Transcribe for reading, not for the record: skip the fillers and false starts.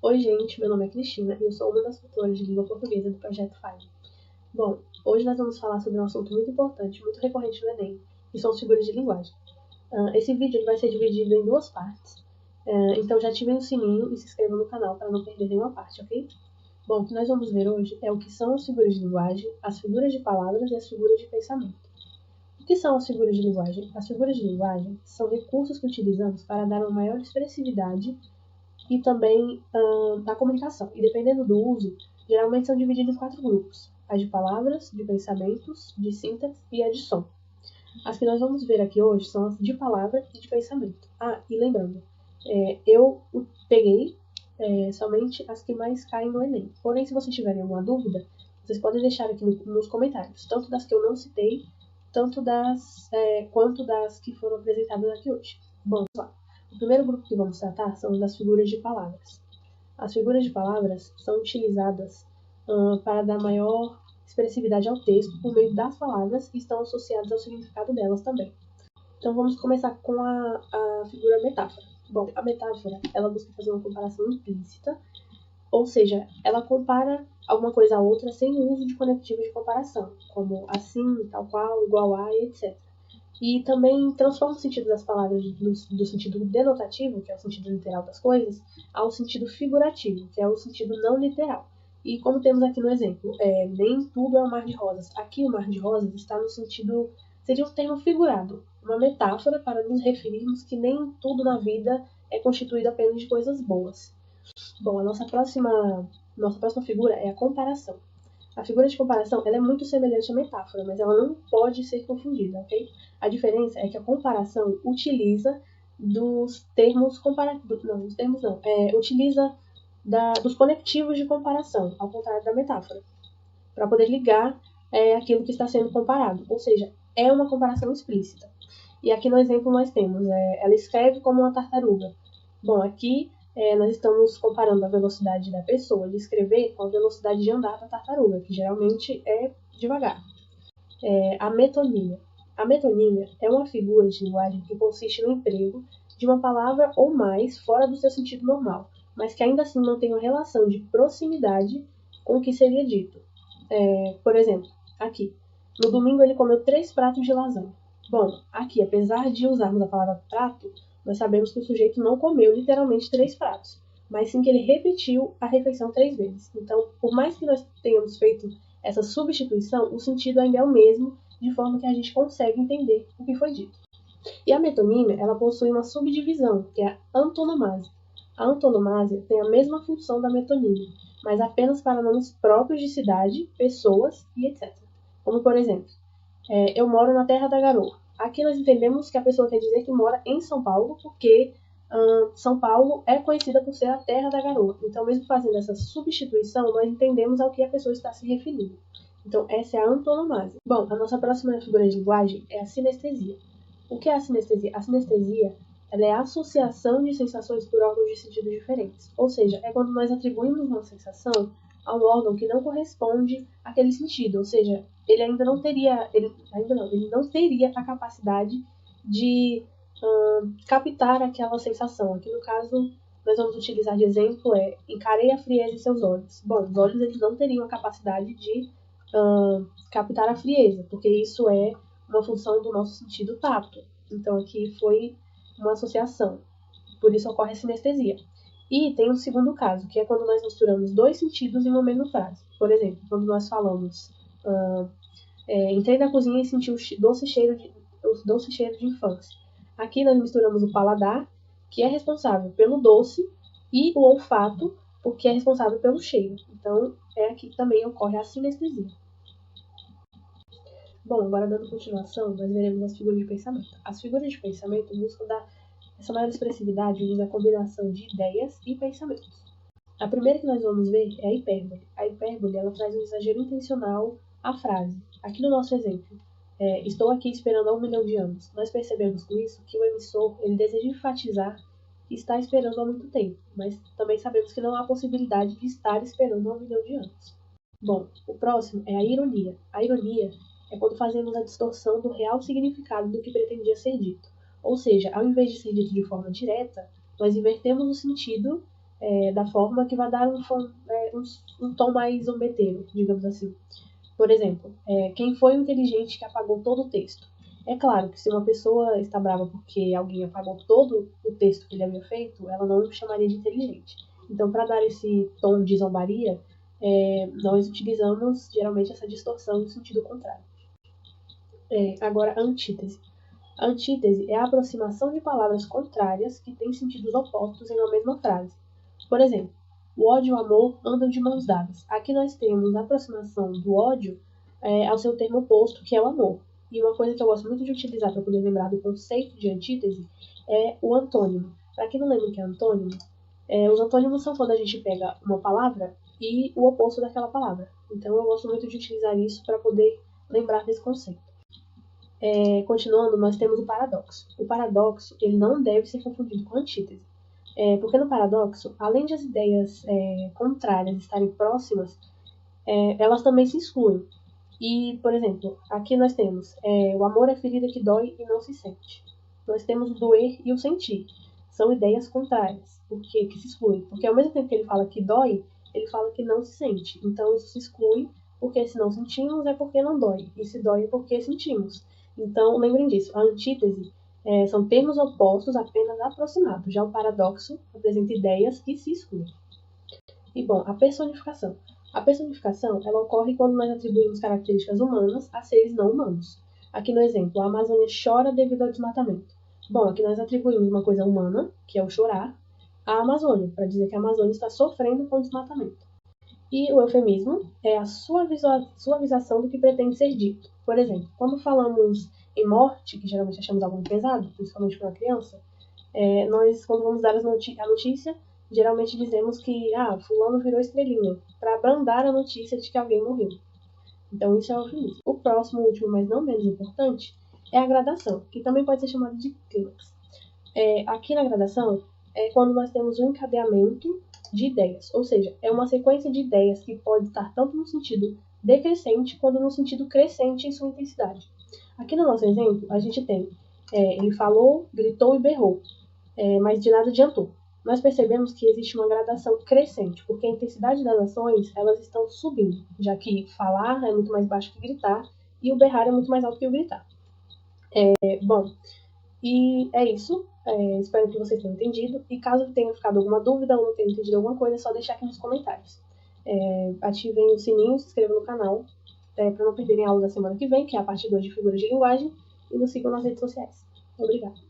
Oi, gente, meu nome é Cristina e eu sou uma das tutoras de língua portuguesa do Projeto Fale. Bom, hoje nós vamos falar sobre um assunto muito importante, muito recorrente no Enem, que são as figuras de linguagem. Esse vídeo ele vai ser dividido em duas partes, então já ativem o sininho e se inscrevam no canal para não perder nenhuma parte, ok? Bom, o que nós vamos ver hoje é o que são as figuras de linguagem, as figuras de palavras e as figuras de pensamento. O que são as figuras de linguagem? As figuras de linguagem são recursos que utilizamos para dar uma maior expressividade e também a comunicação. E dependendo do uso, geralmente são divididos em 4 grupos: a de palavras, de pensamentos, de sintaxe e a de som. As que nós vamos ver aqui hoje são as de palavra e de pensamento. E lembrando, eu peguei somente as que mais caem no Enem. Porém, se vocês tiverem alguma dúvida, vocês podem deixar aqui nos comentários, tanto das que eu não citei, quanto das que foram apresentadas aqui hoje. Bom, vamos lá. O primeiro grupo que vamos tratar são as das figuras de palavras. As figuras de palavras são utilizadas para dar maior expressividade ao texto por meio das palavras e estão associadas ao significado delas também. Então vamos começar com a figura metáfora. Bom, a metáfora, ela busca fazer uma comparação implícita, ou seja, ela compara alguma coisa a outra sem o uso de conectivos de comparação, como assim, tal qual, igual a, etc. E também transforma o sentido das palavras do sentido denotativo, que é o sentido literal das coisas, ao sentido figurativo, que é o sentido não literal. E como temos aqui no exemplo, nem tudo é um mar de rosas. Aqui o mar de rosas está no sentido, seria um termo figurado, uma metáfora para nos referirmos que nem tudo na vida é constituído apenas de coisas boas. Bom, a nossa próxima figura é a comparação. A figura de comparação ela é muito semelhante à metáfora, mas ela não pode ser confundida, ok? A diferença é que a comparação utiliza dos termos comparativos. Não, dos termos não. Utiliza dos conectivos de comparação, ao contrário da metáfora, para poder ligar aquilo que está sendo comparado. Ou seja, é uma comparação explícita. E aqui no exemplo nós temos, ela escreve como uma tartaruga. Bom, aqui nós estamos comparando a velocidade da pessoa de escrever com a velocidade de andar da tartaruga, que geralmente é devagar. A metonímia. A metonímia é uma figura de linguagem que consiste no emprego de uma palavra ou mais fora do seu sentido normal, mas que ainda assim mantém uma relação de proximidade com o que seria dito. Por exemplo, aqui. No domingo ele comeu 3 pratos de lasanha. Bom, aqui, apesar de usarmos a palavra prato, nós sabemos que o sujeito não comeu literalmente 3 pratos, mas sim que ele repetiu a refeição 3 vezes. Então, por mais que nós tenhamos feito essa substituição, o sentido ainda é o mesmo, de forma que a gente consegue entender o que foi dito. E a metonímia, ela possui uma subdivisão, que é a antonomásia. A antonomásia tem a mesma função da metonímia, mas apenas para nomes próprios de cidade, pessoas e etc. Como, por exemplo, eu moro na Terra da Garoa. Aqui nós entendemos que a pessoa quer dizer que mora em São Paulo, porque São Paulo é conhecida por ser a Terra da Garoa. Então, mesmo fazendo essa substituição, nós entendemos ao que a pessoa está se referindo. Então, essa é a antonomásia. Bom, a nossa próxima figura de linguagem é a sinestesia. O que é a sinestesia? A sinestesia ela é a associação de sensações por órgãos de sentido diferentes. Ou seja, é quando nós atribuímos uma sensação a um órgão que não corresponde àquele sentido. Ou seja, ele não teria a capacidade de captar aquela sensação. Aqui no caso, nós vamos utilizar de exemplo encarei a frieza em seus olhos. Bom, os olhos eles não teriam a capacidade de captar a frieza, porque isso é uma função do nosso sentido tato. Então aqui foi uma associação, por isso ocorre a sinestesia. E tem um segundo caso, que é quando nós misturamos 2 sentidos em uma mesma frase. Por exemplo, quando nós falamos entrei na cozinha e senti o doce cheiro de infância. Aqui nós misturamos o paladar, que é responsável pelo doce, e o olfato, porque é responsável pelo cheiro. Então, aqui que também ocorre a sinestesia. Bom, agora dando continuação, nós veremos as figuras de pensamento. As figuras de pensamento buscam dar essa maior expressividade unindo a combinação de ideias e pensamentos. A primeira que nós vamos ver é a hipérbole. A hipérbole ela traz um exagero intencional à frase. Aqui no nosso exemplo, estou aqui esperando há 1 milhão de anos. Nós percebemos com isso que o emissor ele deseja enfatizar que está esperando há muito tempo, mas também sabemos que não há possibilidade de estar esperando há 1 milhão de anos. Bom, o próximo é a ironia. A ironia é quando fazemos a distorção do real significado do que pretendia ser dito. Ou seja, ao invés de ser dito de forma direta, nós invertemos o sentido da forma que vai dar um tom mais zombeteiro, digamos assim. Por exemplo, quem foi o inteligente que apagou todo o texto? É claro que se uma pessoa está brava porque alguém apagou todo o texto que ele havia feito, ela não o chamaria de inteligente. Então, para dar esse tom de zombaria, nós utilizamos geralmente essa distorção no sentido contrário. Agora, a antítese. A antítese é a aproximação de palavras contrárias que têm sentidos opostos em uma mesma frase. Por exemplo, o ódio e o amor andam de mãos dadas. Aqui nós temos a aproximação do ódio ao seu termo oposto, que é o amor. E uma coisa que eu gosto muito de utilizar para poder lembrar do conceito de antítese é o antônimo. Para quem não lembra o que é antônimo, os antônimos são quando a gente pega uma palavra e o oposto daquela palavra. Então eu gosto muito de utilizar isso para poder lembrar desse conceito. Continuando, nós temos o paradoxo. O paradoxo ele não deve ser confundido com a antítese. Porque no paradoxo, além de as ideias contrárias estarem próximas, elas também se excluem. E, por exemplo, aqui nós temos o amor é ferida que dói e não se sente. Nós temos o doer e o sentir. São ideias contrárias, que se excluem. Porque ao mesmo tempo que ele fala que dói, ele fala que não se sente. Então isso se exclui, porque se não sentimos é porque não dói. E se dói é porque sentimos. Então lembrem disso, a antítese são termos opostos apenas aproximados. Já o paradoxo apresenta ideias que se excluem. E bom, a personificação. A personificação ela ocorre quando nós atribuímos características humanas a seres não humanos. Aqui no exemplo, a Amazônia chora devido ao desmatamento. Bom, aqui nós atribuímos uma coisa humana, que é o chorar, à Amazônia, para dizer que a Amazônia está sofrendo com o desmatamento. E o eufemismo é a suavização do que pretende ser dito. Por exemplo, quando falamos em morte, que geralmente achamos algo pesado, principalmente para uma criança, nós, quando vamos dar a notícia, geralmente dizemos que fulano virou estrelinha, para abrandar a notícia de que alguém morreu. Então isso é o eufemismo. O próximo, último, mas não menos importante, é a gradação, que também pode ser chamada de clímax. Aqui na gradação é quando nós temos um encadeamento de ideias, ou seja, é uma sequência de ideias que pode estar tanto no sentido decrescente quanto no sentido crescente em sua intensidade. Aqui no nosso exemplo, a gente tem ele falou, gritou e berrou, mas de nada adiantou. Nós percebemos que existe uma gradação crescente, porque a intensidade das ações elas estão subindo, já que falar é muito mais baixo que gritar e o berrar é muito mais alto que o gritar. Bom, e é isso. Espero que vocês tenham entendido. E caso tenha ficado alguma dúvida ou não tenha entendido alguma coisa, é só deixar aqui nos comentários. Ativem o sininho, se inscrevam no canal para não perderem a aula da semana que vem, que é a parte 2 de figuras de linguagem, e nos sigam nas redes sociais. Obrigada.